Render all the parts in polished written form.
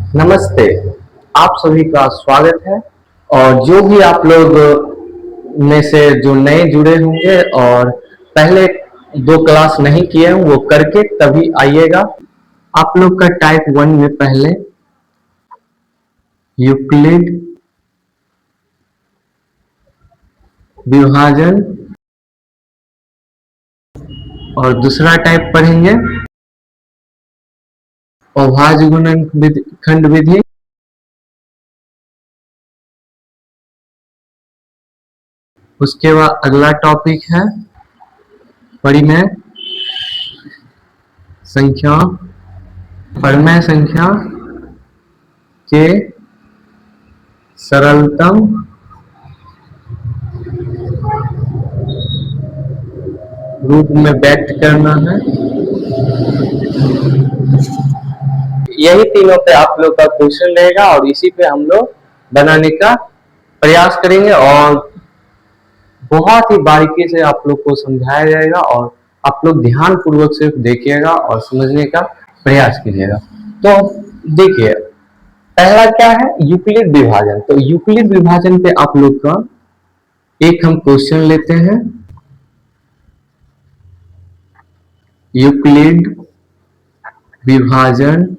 नमस्ते। आप सभी का स्वागत है। और जो भी आप लोग में से जो नए जुड़े होंगे और पहले 2 क्लास नहीं किए हैं वो करके तभी आइएगा। आप लोग का टाइप 1 में पहले यूक्लिड विभाजन और दूसरा टाइप पढ़ेंगे अभाज्य गुणनखंड विधि। उसके बाद अगला टॉपिक है परिमेय संख्या परिमेय संख्या के सरलतम रूप में व्यक्त करना है। यही तीनों पे आप लोग का क्वेश्चन रहेगा और इसी पे हम लोग बनाने का प्रयास करेंगे और बहुत ही बारीकी से आप लोग को समझाया जाएगा और आप लोग ध्यान पूर्वक से देखिएगा और समझने का प्रयास कीजिएगा। तो देखिए पहला क्या है यूक्लिड विभाजन। तो यूक्लिड विभाजन पे आप लोग का एक हम क्वेश्चन लेते हैं। यूक्लिड विभाजन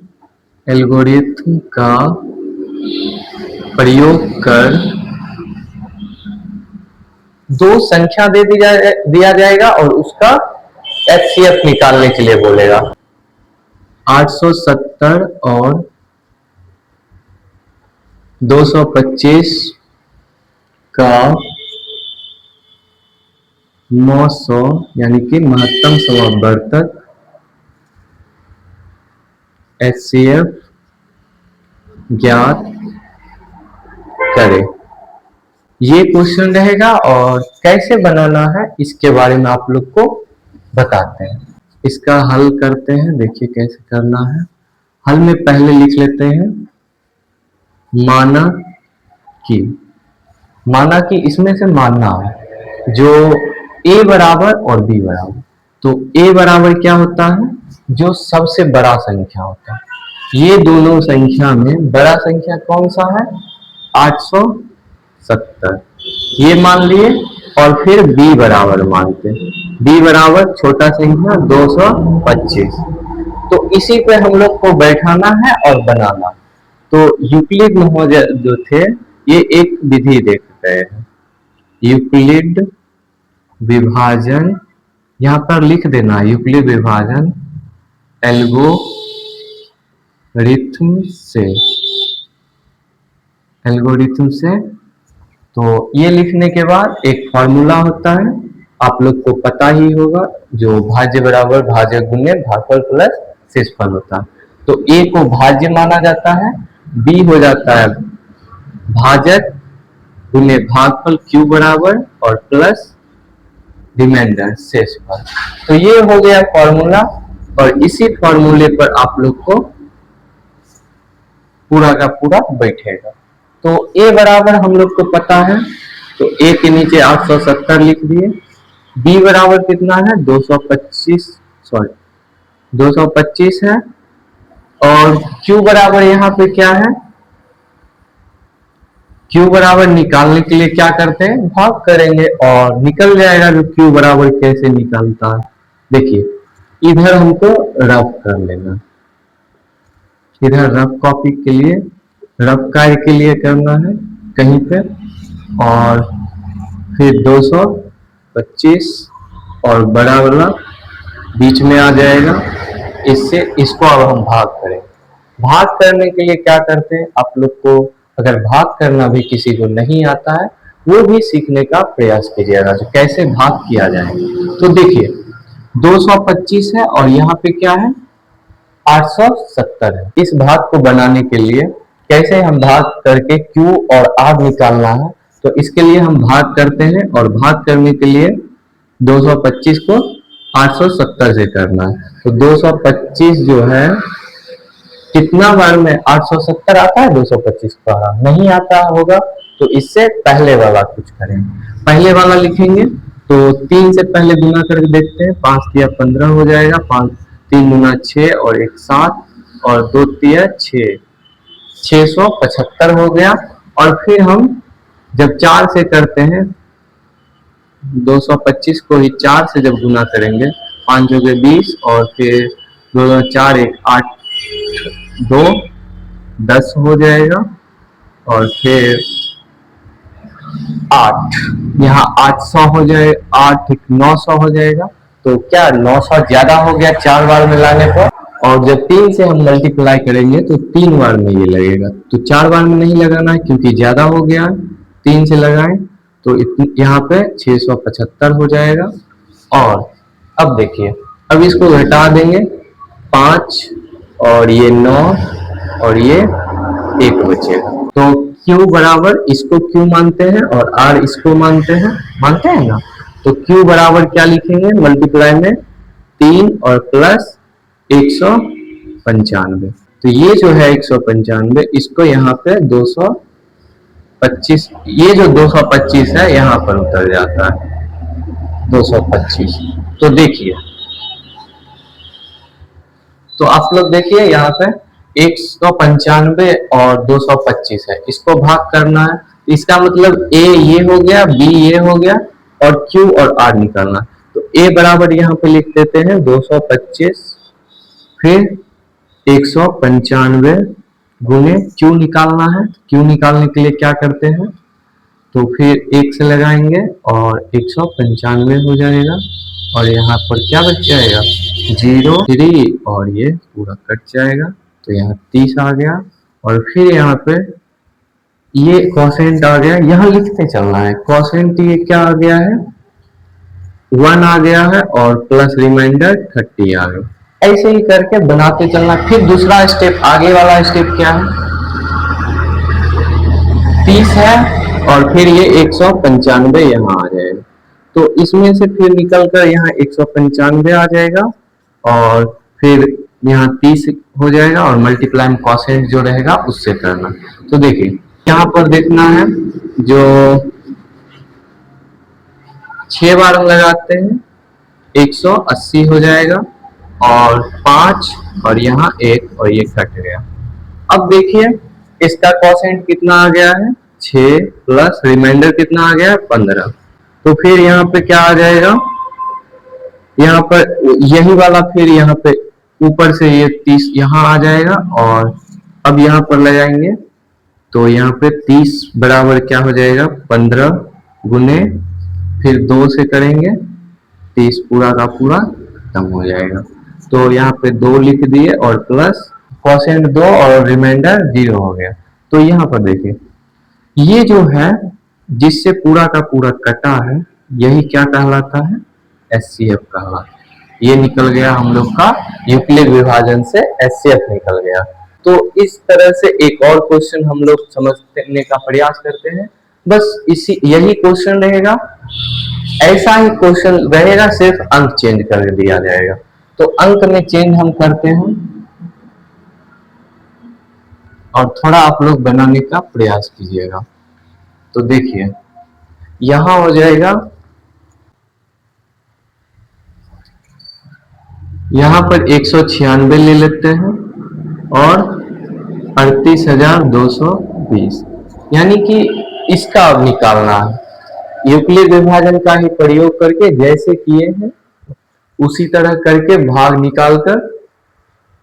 एल्गोरिथम का प्रयोग कर दो संख्या दिया जाएगा और उसका एचसीएफ निकालने के लिए बोलेगा। 870 और 225 का 900 यानी कि महत्तम समवर्तक एचसीएफ ज्ञात करें। ये क्वेश्चन रहेगा और कैसे बनाना है इसके बारे में आप लोग को बताते हैं। इसका हल करते हैं। देखिए कैसे करना है। हल में पहले लिख लेते हैं माना कि इसमें से मानना है जो a बराबर और b बराबर। तो a बराबर क्या होता है जो सबसे बड़ा संख्या होता है। ये दोनों संख्या में बड़ा संख्या कौन सा है 870 ये मान लिए और फिर b बराबर मानते हैं। b बराबर छोटा संख्या 225। तो इसी पे हम लोग को बैठाना है और बनाना। तो यूक्लिड महोदय जो थे ये एक विधि देख रहे हैं यूक्लिड विभाजन। यहां पर लिख देना यूक्लिड विभाजन एल्गोरिथम से। तो ये लिखने के बाद एक फॉर्मूला होता है आप लोग को पता ही होगा जो भाज्य बराबर भाजक गुणे भागफल प्लस शेषफल होता है। तो a को भाज्य माना जाता है b हो जाता है भाजक गुणे भागफल q बराबर और प्लस रिमाइंडर शेषफल। तो ये हो गया फॉर्मूला और इसी फॉर्मूले पर आप लोग को पूरा का पूरा बैठेगा। तो a बराबर हम लोग को पता है तो a के नीचे 870 लिख दिए। b बराबर कितना है 225 है और q बराबर यहाँ पे क्या है q बराबर निकालने के लिए क्या करते हैं भाग करेंगे और निकल जाएगा। जो q बराबर कैसे निकलता है देखिए इधर हमको रफ कर लेना। इधर रफ कॉपी के लिए रफ कार्य के लिए करना है कहीं पे और फिर 225 और बड़ा वाला बीच में आ जाएगा। इससे इसको अब हम भाग करें। भाग करने के लिए क्या करते हैं आप लोग को अगर भाग करना भी किसी को नहीं आता है वो भी सीखने का प्रयास कीजिएगा जो कैसे भाग किया जाए। तो देखिए 225 है और यहाँ पे क्या है 870 है। इस भाग को बनाने के लिए कैसे हम भाग करके Q और R निकालना है तो इसके लिए हम भाग करते हैं और भाग करने के लिए 225 को 870 से करना है। तो 225 जो है कितना बार में 870 आता है 225 बार नहीं आता होगा। तो इससे पहले वाला कुछ करें। पहले वाला लिखेंगे तो 3 से पहले गुना करके देखते हैं 5 तिया 15 हो जाएगा। 5 3 गुना 6 और 1 7 और 2 तिया 6 675 हो गया। और फिर हम जब 4 से करते हैं, 225 को ही 4 से जब गुना करेंगे, 5 हो गए 20, और फिर 2 4 1 8, 2 10 हो जाएगा, और फिर 8, यहाँ 800 हो जाए, 8 900 हो जाएगा। तो क्या 900 ज्यादा हो गया 4 बार में लाने पर, और जब 3 से हम मल्टीप्लाई करेंगे तो 3 बार में ये लगेगा। तो 4 बार में नहीं लगाना है क्योंकि ज्यादा हो गया, 3 से लगाएं तो यहाँ पे 675 हो जाएगा। और अब देखिए, अब इसको घटा देंगे, 5 और ये 9 और ये 1 बचेगा। तो Q बराबर, इसको Q मानते हैं और R इसको मानते हैं ना। तो Q बराबर क्या लिखेंगे, मल्टीप्लाई में 3 और प्लस 195। तो ये जो है 195, इसको यहाँ पे 225, ये जो 225 है यहाँ पर उतर जाता है, 225। तो देखिए, तो आप लोग देखिए यहाँ पे 195 और 225 है, इसको भाग करना है। इसका मतलब A ये हो गया, B ये हो गया, और Q और R निकालना। तो A बराबर यहाँ पे लिख देते हैं 225, फिर 195 गुने Q निकालना है। Q निकालने के लिए क्या करते हैं, तो फिर 1 से लगाएंगे और 195 हो जाएगा, और यहाँ पर क्या बच जाएगा, 0 3, और ये पूरा कट जाएगा। तो यहाँ 30 आ गया, और फिर यहाँ पे ये कोसेंट आ गया, यहाँ लिखते चलना है। कोसेंट ये क्या आ गया है, 1 आ गया है, और प्लस रिमाइंडर 30 आ गया। ऐसे ही करके बनाते चलना। फिर दूसरा स्टेप, आगे वाला स्टेप क्या है, 30 है, और फिर ये 195 यहाँ आ जाएगा। तो इसमें से फिर निकल कर यहाँ 195 आ जाएगा, और फिर यहाँ 30 हो जाएगा, और मल्टीप्लाई में कोसेंट जो रहेगा उससे करना। तो देखिए यहाँ पर देखना है, जो 6 बार हम लगाते हैं 180 हो जाएगा, और 5 और यहाँ 1, और ये कट गया। अब देखिए इसका कोसेंट कितना आ गया है, 6 प्लस रिमाइंडर कितना आ गया है, 15। तो फिर यहाँ पे क्या आ जाएगा, यहाँ पर यही वाला, फिर यहाँ पे ऊपर से ये 30 यहाँ आ जाएगा, और अब यहाँ पर लगाएंगे तो यहाँ पे 30 बराबर क्या हो जाएगा, 15 गुने, फिर 2 से करेंगे, 30 पूरा का पूरा खत्म हो जाएगा। तो यहाँ पे 2 लिख दिए, और प्लस कोसेंट 2 और रिमाइंडर 0 हो गया। तो यहाँ पर देखिए, ये जो है जिससे पूरा का पूरा कटा है, यही क्या कहलाता है, एचसीएफ कहलाता है। ये निकल गया हम लोग का यूक्लिड विभाजन से एचसीएफ निकल गया। तो इस तरह से एक और क्वेश्चन हम लोग समझने का प्रयास करते हैं। बस यही क्वेश्चन रहेगा, ऐसा ही क्वेश्चन रहेगा, सिर्फ अंक चेंज कर दिया जाएगा। तो अंक में चेंज हम करते हैं, और थोड़ा आप लोग बनाने का प्रयास कीजिएगा। तो देखिए यहां हो जाएगा, यहां पर 196 ले लेते हैं, और 38,220, यानी कि इसका अब निकालना है। यूक्लिड विभाजन का ही प्रयोग करके जैसे किए हैं उसी तरह करके भाग निकालकर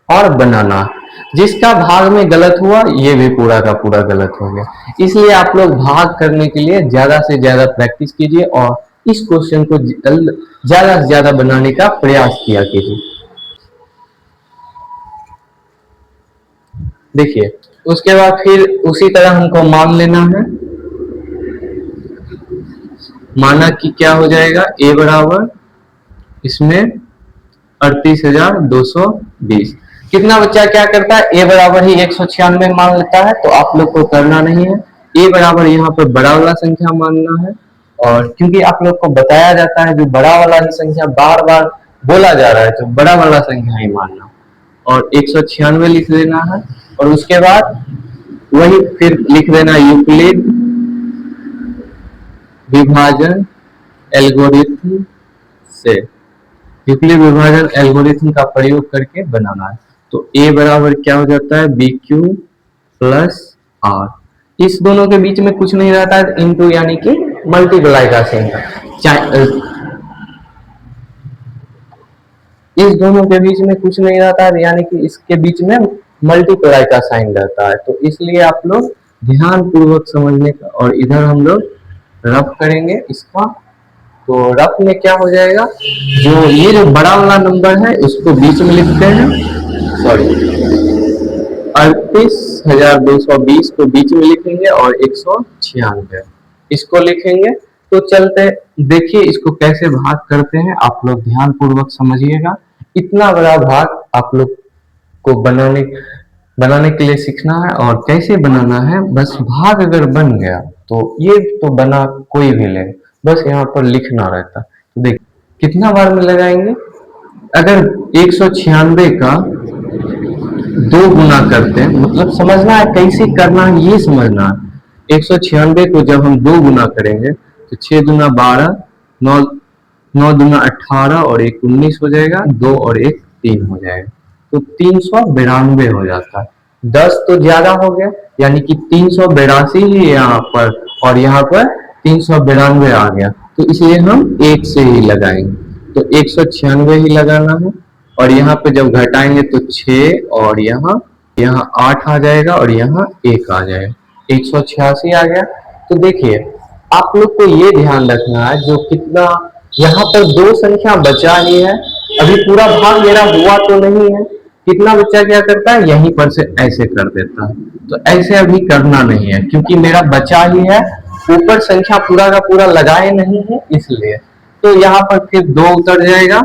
और बनाना। जिसका भाग में गलत हुआ ये भी पूरा का पूरा गलत हो गया। इसलिए आप लोग भाग करने के लिए ज्यादा से ज्यादा प्रैक्टिस कीजिए, और इस क्वेश्चन को ज्यादा से ज्यादा बनाने का प्रयास किया कीजिए। देखिए उसके बाद फिर उसी तरह हमको मान लेना है। माना कि क्या हो जाएगा, ए बराबर इसमें 38,220। कितना बच्चा क्या करता है, ए बराबर ही 196 मान लेता है। तो आप लोग को करना नहीं है, ए बराबर यहाँ पर बड़ा वाला संख्या मानना है। और क्योंकि आप लोग को बताया जाता है जो बड़ा वाला ही संख्या बार बार बोला जा रहा है, तो बड़ा वाला संख्या ही मानना, और 196 लिख देना है। और उसके बाद वही फिर लिख देना यूक्लिड विभाजन एल्गोरिथम से, यूक्लिड विभाजन एल्गोरिथम का प्रयोग करके बनाना है। तो ए बराबर क्या हो जाता है, बी क्यू प्लस आर। इस दोनों के बीच में कुछ नहीं रहता है, इनटू यानी कि मल्टीप्लाई का साइन। इस दोनों के बीच में कुछ नहीं रहता है, यानी कि इसके बीच में मल्टीप्लाई का साइन रहता है। तो इसलिए आप लोग ध्यान पूर्वक समझने का, और इधर हम लोग रफ करेंगे इसका। तो रफ में क्या हो जाएगा, जो ये जो बड़ा वाला नंबर है उसको बीच में लिखते हैं, सॉरी 38,220 को बीच में लिखेंगे और 196 इसको लिखेंगे। तो चलते देखिए इसको कैसे भाग करते हैं, आप लोग ध्यान पूर्वक समझिएगा। इतना बड़ा भाग आप लोग को बनाने के लिए सीखना है, और कैसे बनाना है, बस भाग अगर बन गया तो ये तो बना कोई भी ले, बस यहाँ पर लिखना रहता। देख कितना बार में लगाएंगे, अगर 196 का 2 गुना करते हैं, मतलब समझना है कैसे करना है, ये समझना है। 196 को जब हम 2 गुना करेंगे तो 6 दूना 12, 9 9 दूना 18 और 1 19 हो जाएगा, 2 और 1 3 हो जाएगा, तो 392 हो जाता है। 10 तो ज्यादा हो गया, यानी कि 382 ही यहाँ पर, और यहाँ पर 392 आ गया, तो इसलिए हम 1 से ही लगाएंगे। तो 196 ही लगाना है, और यहाँ पे जब घटाएंगे तो 6 और यहाँ 8 आ जाएगा, और यहाँ 1 आ जाएगा, 186 आ गया। तो देखिए आप लोग को ये ध्यान रखना है, जो कितना यहाँ पर 2 संख्या बचा ही है, अभी पूरा भाग मेरा हुआ तो नहीं है, कितना बच्चा क्या करता है, यहीं पर से ऐसे कर देता है। तो ऐसे अभी करना नहीं है, क्योंकि मेरा बचा ही है, ऊपर संख्या पूरा का पूरा लगाए नहीं है इसलिए। तो यहाँ पर फिर 2 उतर जाएगा,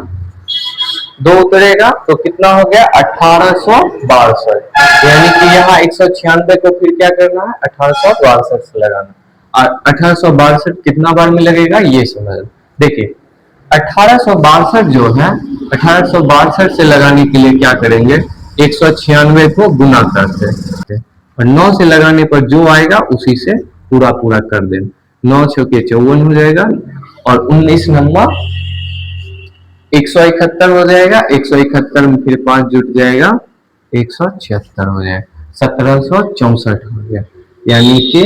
2 उतरेगा तो कितना हो गया 1862, यानी कि यहाँ 196 को फिर क्या करना है 1862 से लगाना। और 1862 कितना बार में लगेगा ये समझ। देखिए 1862 जो है, 1862 से लगाने के लिए क्या करेंगे, 196 को गुना करते हैं, और 9 से लगाने पर जो आएगा उसी से पूरा पूरा कर दें। 9 छके 54 हो जाएगा, और 19 नंबर 171 हो जाएगा, 171 में फिर 5 जुट जाएगा, 176 हो जाएगा, 1764 हो गया। यानी कि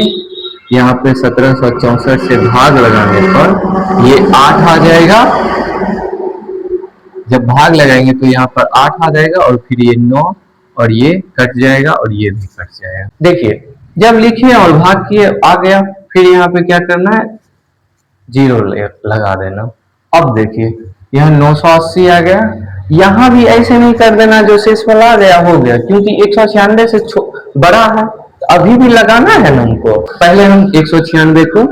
यहाँ पे 1764 से भाग लगाने पर ये 8 आ जाएगा, जब भाग लगाएंगे तो यहाँ पर 8 आ जाएगा, और फिर ये 9 और ये कट जाएगा, और ये भी कट जाएगा। देखिए जब लिखे और भाग किए आ गया, फिर यहाँ पे क्या करना है, 0 लगा देना। अब देखिए यहाँ 980 आ गया, यहाँ भी ऐसे नहीं कर देना जो शेष वाला आ गया हो गया, क्योंकि 196 से बड़ा है, अभी भी लगाना है ना हमको। पहले हम 196 को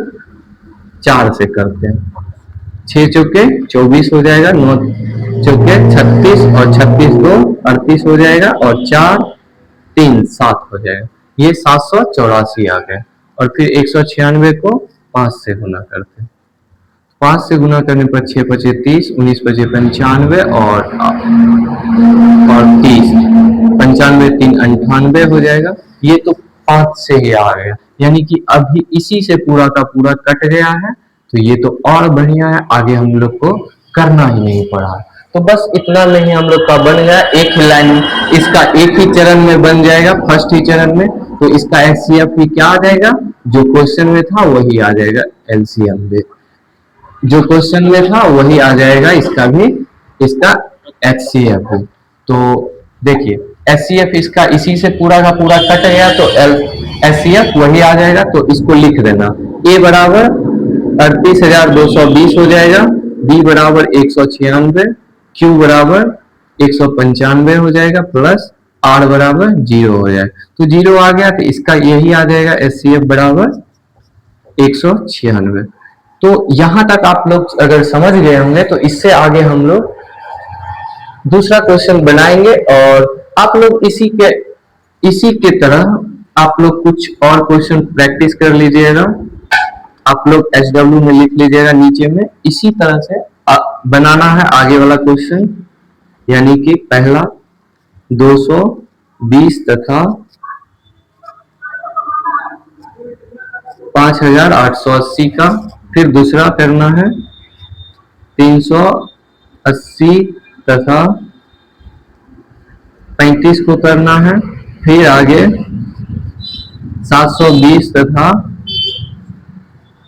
4 से करते हैं, 6 चौके 24 हो जाएगा, 9 चौके 36, और 36 2 38 हो जाएगा, और 4 3 7 हो जाएगा, ये 784 आ गया। और फिर 196 को 5 से गुना करते हैं, 5 से गुना करने पर 6 पचे 30, 19 पचे 95, और 30, 95 3 98 हो जाएगा। ये तो 5 से ही आ गया, यानी कि अभी इसी से पूरा का पूरा कट गया है, तो ये तो और बढ़िया है, आगे हम लोग को करना ही नहीं पड़ा। तो बस इतना नहीं हम लोग का बन गया, एक ही लाइन इसका एक ही चरण में बन जाएगा, फर्स्ट ही चरण में। तो इसका एचसीएफ भी क्या आ जाएगा, जो क्वेश्चन में था वही आ जाएगा, एलसीएम में जो क्वेश्चन में था वही आ जाएगा, इसका भी, इसका एचसीएफ भी। तो देखिए एचसीएफ इसका इसी से पूरा का पूरा कट गया, तो एचसीएफ वही आ जाएगा। तो इसको लिख देना, ए बराबर 38,220 हो जाएगा, बी बराबर 196, क्यू बराबर 195 हो जाएगा, प्लस आर बराबर 0 हो जाएगा। तो 0 आ गया, तो इसका यही आ जाएगा, एचसीएफ बराबर 196। तो यहां तक आप लोग अगर समझ गए होंगे, तो इससे आगे हम लोग दूसरा क्वेश्चन बनाएंगे, और आप लोग इसी के तरह आप लोग कुछ और क्वेश्चन प्रैक्टिस कर लीजिएगा। आप लोग एचडब्ल्यू में लिख लीजिएगा नीचे में, इसी तरह से बनाना है आगे वाला क्वेश्चन, यानी कि पहला 220 तथा 5,880 का, फिर दूसरा करना है 380 तथा 35 को करना है, फिर आगे 720 तथा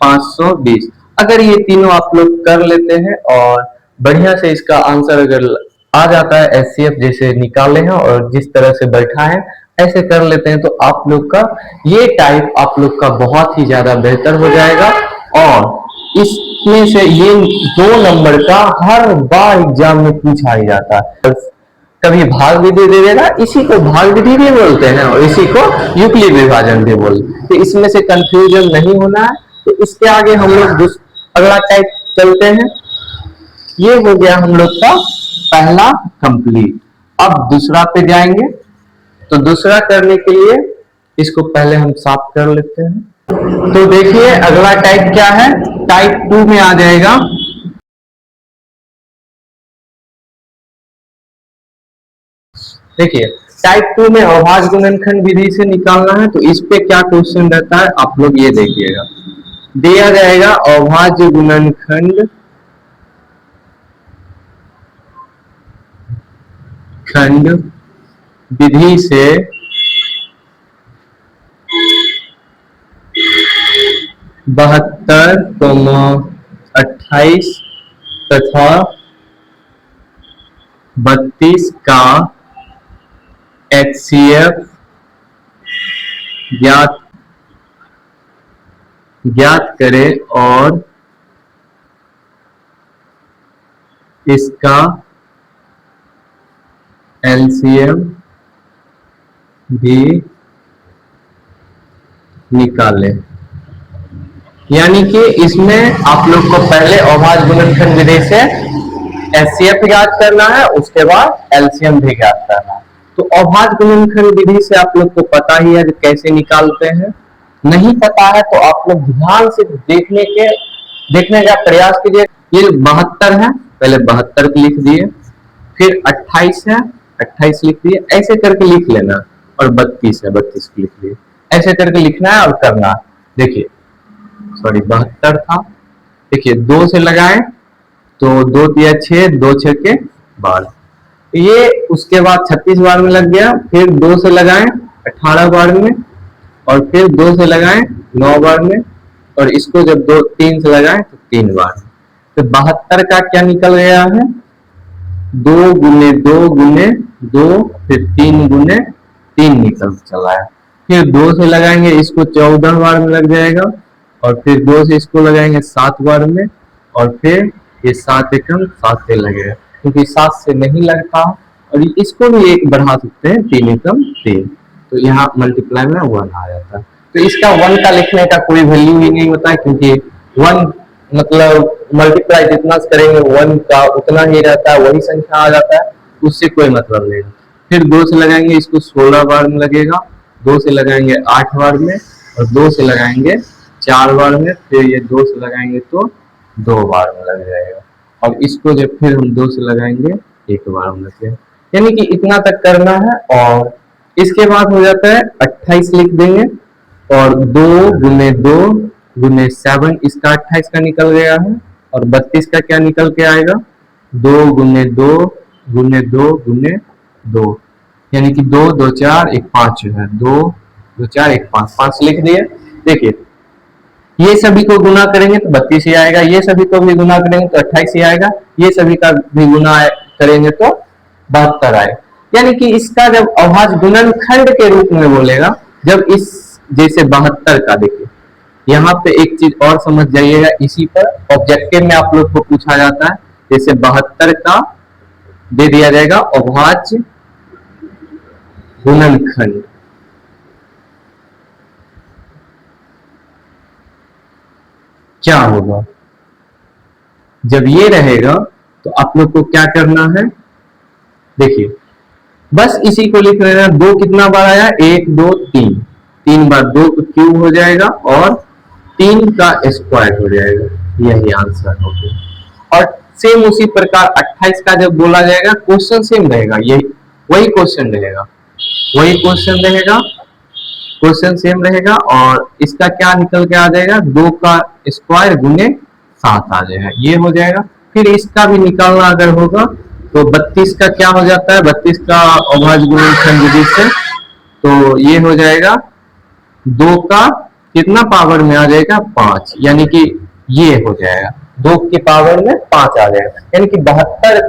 520। अगर ये तीनों आप लोग कर लेते हैं और बढ़िया से इसका आंसर अगर आ जाता है एचसीएफ जैसे निकाले हैं और जिस तरह से बैठा है ऐसे कर लेते हैं, तो आप लोग का ये टाइप आप लोग का बहुत ही ज्यादा बेहतर हो जाएगा। और इसमें से ये 2 नंबर का हर बार एग्जाम में पूछा ही जाता है। कभी भाग विधि दे देगा, इसी को भाग विधि भी बोलते हैं और इसी को यूक्लिड विभाजन भी बोलते हैं। तो इसमें से कंफ्यूजन नहीं होना है। तो इसके आगे हम लोग अगला टाइप चलते हैं। ये हो गया हम लोग का पहला कंप्लीट। अब दूसरा पे जाएंगे। तो दूसरा करने के लिए इसको पहले हम साफ कर लेते हैं। तो देखिए अगला टाइप क्या है, टाइप 2 में आ जाएगा। देखिए टाइप 2 में अभाज्य गुणनखंड विधि से निकालना है। तो इस पे क्या क्वेश्चन रहता है आप लोग ये देखिएगा, दिया जाएगा अभाज्य गुणनखंड खंड विधि से 72, 28 तथा 32 का एचसीएफ ज्ञात करें और इसका एलसीएम भी निकाले। यानी कि इसमें आप लोग को पहले अभाज्य गुणनखंड विधि से एचसीएफ ज्ञात करना है, उसके बाद एलसीएम भी ज्ञात करना है। तो अभाज्य गुणनखंड विधि से आप लोग को पता ही है कि कैसे निकालते हैं। नहीं पता है तो आप लोग ध्यान से देखने का प्रयास कीजिए। ये 72 है, पहले 72 को लिख दिए, फिर 28 है, 28 लिख दिए, ऐसे करके लिख लेना। और 32 है, 32 को लिख दिए, ऐसे करके लिखना है और करना। देखिए सॉरी 72 था, देखिए 2 से लगाएं तो 2 दिया 6, 2 6 के 12, ये उसके बाद 36 बार में लग गया। फिर 2 से लगाएं 18 बार में, और फिर 2 से लगाएं 9 बार में, और इसको जब 3 से लगाएं तो 3 बार में। तो 72 का क्या निकल गया है, 2 गुने 2 गुने 2, फिर 3 गुने 3 निकल चला है। फिर 2 से लगाएंगे इसको 14 बार में लग जाएगा, और फिर 2 से इसको लगाएंगे 7 बार में, और फिर ये 7 एकम 7 से लगेगा, क्योंकि 7 से नहीं लगता। और इसको भी एक बढ़ा सकते हैं, 3 एकम 3, तो यहाँ मल्टीप्लाई में 1 आ जाता है। तो इसका 1 का लिखने का कोई वैल्यू ही नहीं होता है, क्योंकि 1 मतलब मल्टीप्लाई जितना करेंगे 1 का उतना ही रहता है, वही संख्या आ जाता है, उससे कोई मतलब नहीं। फिर 2 से लगाएंगे इसको 16 बार में लगेगा, 2 से लगाएंगे 8 बार में, और 2 से लगाएंगे 4 बार में, फिर ये 2 से लगाएंगे तो 2 बार में लग जाएगा, और इसको जब फिर हम 2 से लगाएंगे 1 बार में लग जाएगा। यानी कि इतना तक करना है। और इसके बाद हो जाता है 28 लिख देंगे, और 2 गुने 2 गुने 7, इसका 28 का निकल गया है। और 32 का क्या निकल के आएगा, 2 गुने 2 गुने 2 गुने 2, यानी कि 2 2 4 1 5 जो है, 2 2 4 1 5, 5 लिख दिए। देखिए ये सभी को गुना करेंगे तो 32 ही आएगा, ये सभी को भी गुना करेंगे तो 28 ही आएगा, ये सभी का भी गुना करेंगे तो 72 आएगा। यानी कि इसका जब अभाज्य गुणनखंड के रूप में बोलेगा, जब इस जैसे 72 का, देखिए यहाँ पे एक चीज और समझ जाइएगा, इसी पर ऑब्जेक्टिव में आप लोग को पूछा जाता है। जैसे 72 का दे दिया जाएगा अभाज्य गुणनखंड, क्या होगा जब ये रहेगा, तो आप लोग को क्या करना है, देखिए बस इसी को लिख लेना। 2 कितना बार आया, 1 2 3, 3 बार 2 तो क्यूब हो जाएगा, और 3 का स्क्वायर हो जाएगा, यही आंसर हो गया। और सेम उसी प्रकार 28 का जब बोला जाएगा, क्वेश्चन सेम रहेगा, यही वही क्वेश्चन रहेगा, वही क्वेश्चन रहेगा, क्वेश्चन सेम रहेगा। और इसका क्या निकल के आ जाएगा, 2 का स्क्वायर गुने 7 आ जाएगा, ये हो जाएगा। फिर इसका भी निकालना अगर होगा तो 32 का क्या हो जाता है, 32 का अभाज्य गुणनखंड विधि से, तो ये हो जाएगा 2 का कितना पावर में आ जाएगा 5, यानी कि ये हो जाएगा 2 की पावर में 5 आ जाएगा, यानी कि 72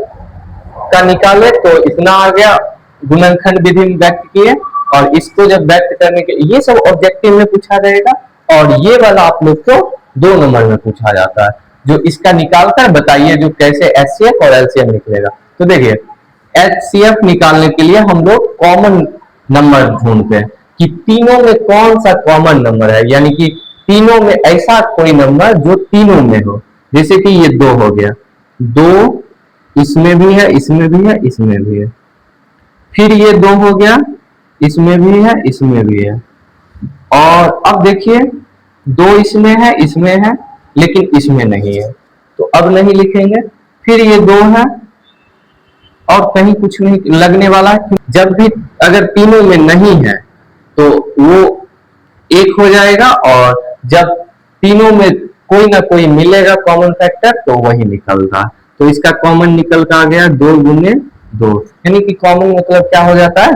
का निकाले तो इतना आ गया। गुणनखंड विधि में व्यक्त किए और इसको जब व्यक्त करने के ये सब ऑब्जेक्टिव में पूछा जाएगा, और ये वाला आप लोग को 2 नंबर में पूछा जाता है, जो इसका निकालकर बताइए जो कैसे एचसीएफ और एलसीएम निकलेगा। तो देखिए एचसीएफ निकालने के लिए हम लोग कॉमन नंबर ढूंढते हैं कि तीनों में कौन सा कॉमन नंबर है, यानी कि तीनों में ऐसा कोई नंबर जो तीनों में हो। जैसे कि ये 2 हो गया, 2 इसमें भी है, इसमें भी है, इसमें भी है। फिर ये 2 हो गया, इसमें भी है, इसमें भी है। और अब देखिए 2 इसमें है, इसमें है, लेकिन इसमें नहीं है, तो अब नहीं लिखेंगे। फिर ये 2 है और कहीं कुछ नहीं लगने वाला है। जब भी अगर तीनों में नहीं है तो वो 1 हो जाएगा, और जब तीनों में कोई ना कोई मिलेगा कॉमन फैक्टर तो वही निकलता। तो इसका कॉमन निकल का आ गया 2 गुने 2, यानी कि कॉमन मतलब क्या हो जाता है,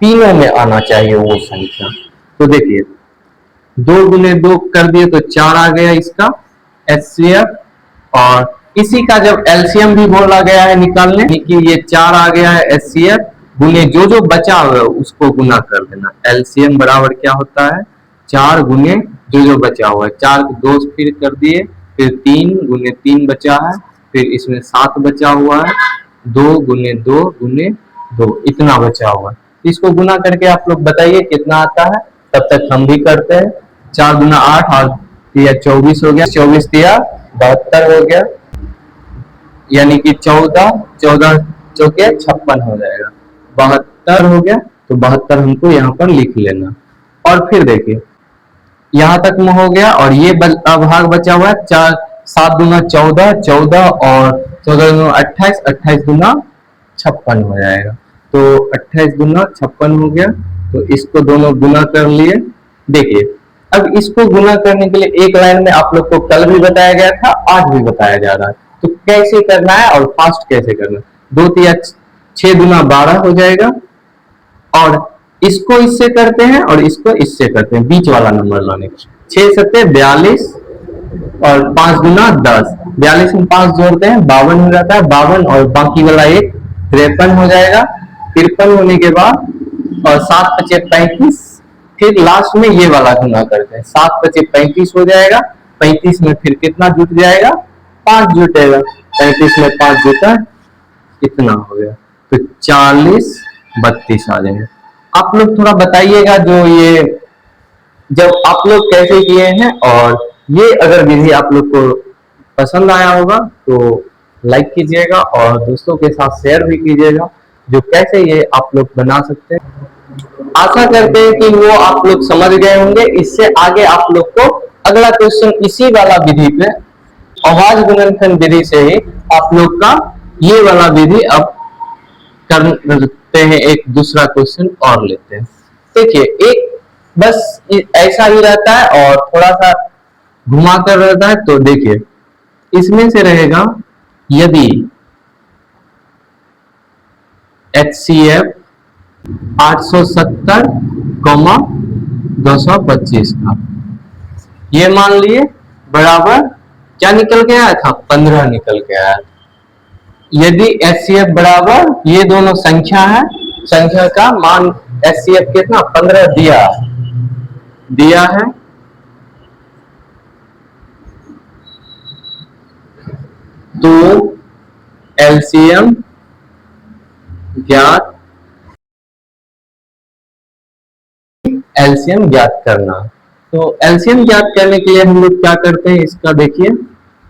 तीनों में आना चाहिए वो संख्या। तो देखिए 2 गुने 2 कर दिए तो 4 आ गया इसका एचसीएफ, और इसी का जब एलसीएम भी बोला गया है निकालने कि ये 4 आ गया है एचसीएफ, गुने जो जो बचा हुआ है उसको गुना कर देना। एलसीएम बराबर क्या होता है 4 गुने जो जो बचा हुआ है, 4 को 2 फिर कर दिए, फिर 3 गुने 3 बचा है, फिर इसमें 7 बचा हुआ है, 2 गुने 2 गुने 2 इतना बचा हुआ है। इसको गुना करके आप लोग बताइए कितना आता है, तब तक हम भी करते हैं। 4 गुना 8 और 24 हो गया, 24 दिया 72 हो गया, यानी कि 14 14 चौके 56 हो जाएगा, 72 हो गया। तो 72 हमको यहाँ पर लिख लेना। और फिर देखिए यहाँ तक में हो गया, और ये भाग बचा हुआ है 4 7 गुना 14 14 और 14 गुना 28 28 गुना 56 हो जाएगा। तो 28 गुना 56 हो गया। तो इसको दोनों गुना कर लिए। देखिए अब इसको गुना करने के लिए एक लाइन में आप लोग को कल भी बताया गया था, आज भी बताया जा रहा है, तो कैसे करना है और फास्ट कैसे करना है। 2 तिया 6 गुना 12 हो जाएगा, और इसको इससे करते हैं और इसको इससे करते हैं, बीच वाला नंबर लाने का। 6 सत्ते 42 और 5 गुना 10, 42 में 5 जोड़ते हैं 52 हो जाता है, 52 और बाकी वाला 1 53 हो जाएगा। 53 होने के बाद और 7 पचे 35, फिर लास्ट में ये वाला गुना करते हैं, 7 पचे 35 हो जाएगा। 35 में फिर कितना जुट जाएगा 5 जुटेगा, 35 में 5 जुटा कितना हो गया, तो 40 32 आ जाएगा। आप लोग थोड़ा बताइएगा जो ये जब आप लोग कैसे किए हैं, और ये अगर विधि आप लोग को पसंद आया होगा तो लाइक कीजिएगा और दोस्तों के साथ शेयर भी कीजिएगा, जो कैसे ये आप लोग बना सकते हैं। आशा करते हैं कि वो आप लोग समझ गए होंगे। इससे आगे आप लोग को अगला क्वेश्चन इसी वाला विधि पे आवाज गुणनखंड विधि से ही आप लोग का ये वाला विधि अब करते हैं। एक दूसरा क्वेश्चन और लेते हैं। देखिए एक बस ऐसा ही रहता है और थोड़ा सा घुमा कर रहता है। तो देखिए इसमें से रहेगा यदि HCF 870, 225 का ये मान लिए बराबर क्या निकल के आया था 15 निकल के आया। यदि HCF बराबर ये दोनों संख्या है, संख्या का मान HCF कितना 15 दिया है, तो LCM ज्ञात करना। तो एलसीएम ज्ञात करने के लिए हम लोग क्या करते हैं, इसका देखिए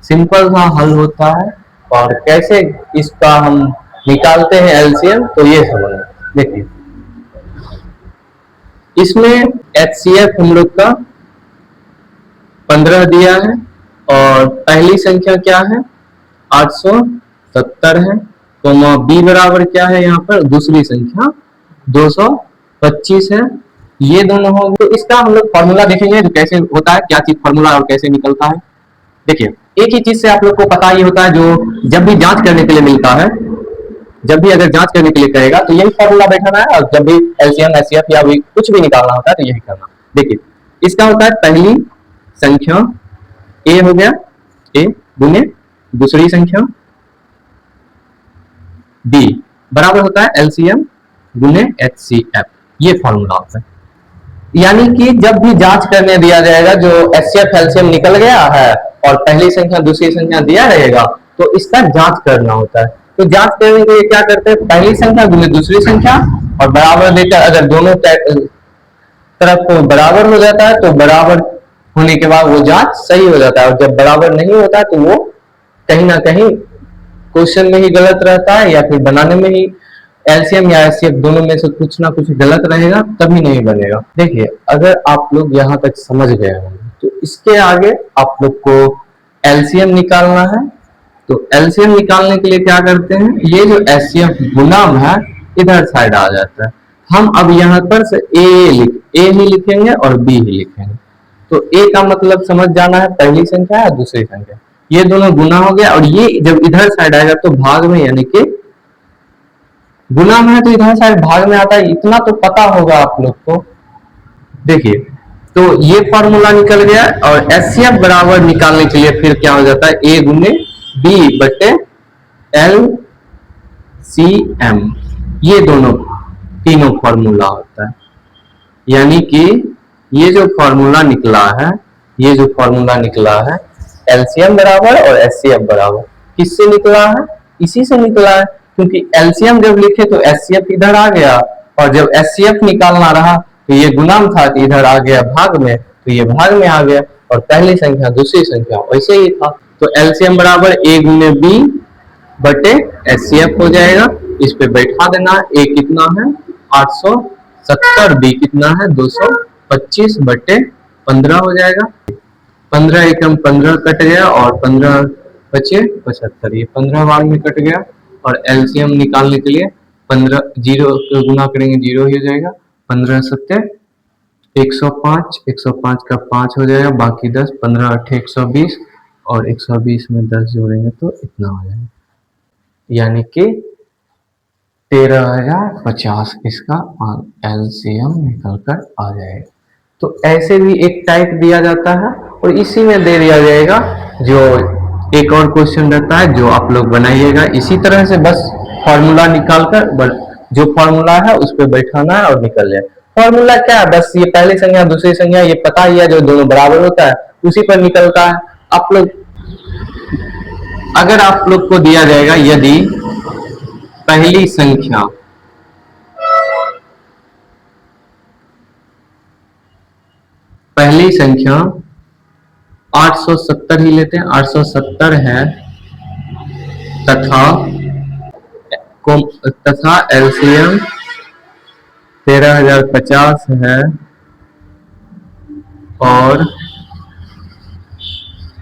सिंपल सा हल होता है। और कैसे इसका हम निकालते हैं एलसीएम, तो ये समझना। देखिए इसमें HCF हम लोग का 15 दिया है और पहली संख्या क्या है 870 है, तो B बराबर क्या है यहाँ पर दूसरी संख्या 225 है। ये दोनों होंगे। तो इसका हम लोग फॉर्मूला देखेंगे जो कैसे होता है, क्या चीज फॉर्मूला और कैसे निकलता है। देखिए एक ही चीज से आप लोग को पता ही होता है, जो जब भी जांच करने के लिए मिलता है, जब भी अगर जांच करने के लिए कहेगा तो यही फॉर्मूला बैठाना है, और जब भी एलसीएम एचसीएफ या भी कुछ भी निकालना होता है तो यही करना। देखिए इसका होता है पहली संख्या ए हो गया, ए गुने दूसरी संख्या बी बराबर होता है एलसीएम गुने एचसीएफ। ये फॉर्मूला होता है। यानी कि जब भी जांच करने दिया जाएगा, जो एचसीएफ एलसीएम निकल गया है और पहली संख्या दूसरी संख्या दिया रहेगा, तो इसका जांच करना होता है। तो जांच करने के लिए क्या करते हैं, पहली संख्या गुने दूसरी संख्या और बराबर देकर, अगर दोनों तरफ को बराबर हो जाता है तो बराबर होने के बाद वो जांच सही हो जाता है, और जब बराबर नहीं होता है तो वो कहीं ना कहीं क्वेश्चन में ही गलत रहता है, या फिर बनाने में ही एलसीएम या एचसीएफ दोनों में से कुछ ना कुछ गलत रहेगा, तभी नहीं बनेगा। देखिए, अगर आप लोग यहाँ तक समझ गए होंगे तो इसके आगे आप लोग को एलसीएम निकालना है। तो एलसीएम निकालने के लिए क्या करते हैं, ये जो एचसीएफ गुणाम है इधर साइड आ जाता है। हम अब यहाँ पर से ए ही लिखेंगे और बी ही लिखेंगे। तो ए का मतलब समझ जाना है, पहली संख्या है दूसरी संख्या, ये दोनों गुना हो गया, और ये जब इधर साइड आएगा तो भाग में, यानी कि गुना में है तो इधर साइड भाग में आता है, इतना तो पता होगा आप लोग को। देखिए, तो ये फॉर्मूला निकल गया, और एचसीएफ बराबर निकालने के लिए फिर क्या हो जाता है, ए गुने बी बटे एल सी एम, ये दोनों तीनों फॉर्मूला होता है। यानी कि ये जो फॉर्मूला निकला है, ये जो फॉर्मूला निकला है एलसीएम बराबर और एचसीएफ बराबर, किससे निकला है, इसी से निकला है। क्योंकि एलसीएम जब लिखे तो एचसीएफ इधर आ गया, और जब एचसीएफ निकालना रहा तो ये गुणाम था तो इधर आ गया भाग में, तो ये भाग में आ गया, और पहली संख्या दूसरी संख्या वैसे ही था। तो एलसीएम बराबर ए गुने बी बटे एचसीएफ हो जाएगा। इस पे बैठा देना, ए कितना है 870, बी कितना है 225 बटे 15 हो जाएगा। 15 एकम 15 कट गया, और 15 बचे 75, ये 15 बार में कट गया। और एलसीएम निकालने के लिए 15 जीरो को गुना करेंगे, जीरो ही हो जाएगा। 15 सत्ते 105, 105 का 5 हो जाएगा, बाकी 10, 15 8 120, और 120 में 10 जोड़ेंगे तो इतना हो जाएगा, यानी कि 13,050 इसका एलसीएम निकल कर आ जाएगा। तो ऐसे भी एक टाइप दिया जाता है, और इसी में दे दिया जाएगा। जो एक और क्वेश्चन रहता है जो आप लोग बनाइएगा इसी तरह से, बस फॉर्मूला निकाल कर जो फॉर्मूला है उस पर बैठाना है और निकल जाए। फॉर्मूला क्या है, बस ये पहली संख्या दूसरी संख्या ये पता ही है, जो दोनों बराबर होता है उसी पर निकलता है। आप लोग, अगर आप लोग को दिया जाएगा, यदि पहली संख्या पहली संख्या 870 ही लेते हैं, 870 है, तथा एलसीएम 13,050 है, और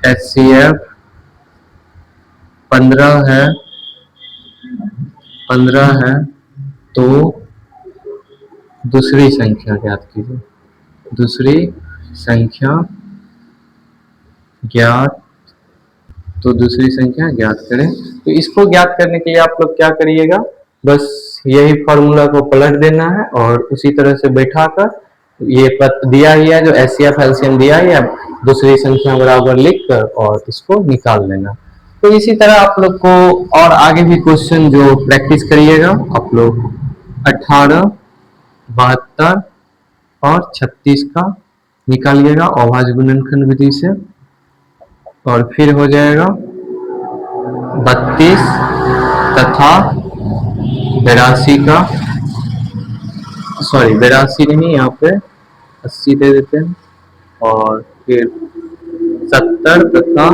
एचसीएफ 15 है, तो दूसरी संख्या ज्ञात कीजिए। दूसरी संख्या ज्ञात, तो दूसरी संख्या ज्ञात करें। तो इसको ज्ञात करने के लिए आप लोग क्या करिएगा, बस यही फॉर्मूला को पलट देना है, और उसी तरह से बैठाकर ये पद दिया ही है, जो एचसीएफ एलसीएम दिया ही है, दूसरी संख्या बराबर लिखकर और इसको निकाल लेना। तो इसी तरह आप लोग को और आगे भी क्वेश्चन जो प्रैक्टिस करिएगा, आप लोग 18, 72 और 36 का निकालिएगा अभाज्य गुणनखंड विधि से, और फिर हो जाएगा 32 तथा 82 का, सॉरी 82 नहीं, यहाँ पे 80 दे देते हैं, और फिर 70 तथा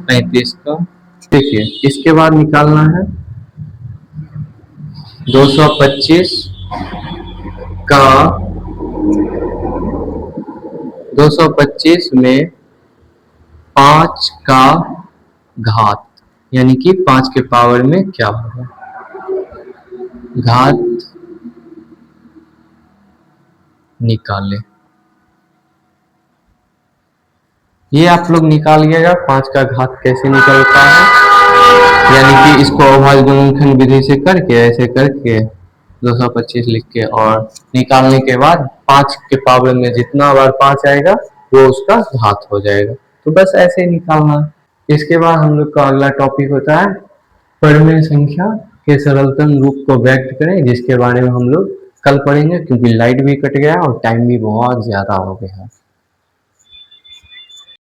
35 का। देखिए, इसके बाद निकालना है 225 का, 225 में 5 का घात, यानी कि 5 के पावर में क्या होगा, घात निकाले। ये आप लोग निकालिएगा 5 का घात कैसे निकलता है, यानी कि इसको अभाज्य गुणनखंड विधि से करके, ऐसे करके 225 लिख के, और निकालने के बाद 5 के पावर में जितना बार 5 आएगा वो उसका घात हो जाएगा। तो बस ऐसे ही निकालना है। इसके बाद हम लोग का अगला टॉपिक होता है परिमेय संख्या के सरलतम रूप को व्यक्त करें, जिसके बारे में हम लोग कल पढ़ेंगे, क्योंकि लाइट भी कट गया और टाइम भी बहुत ज़्यादा हो गया है।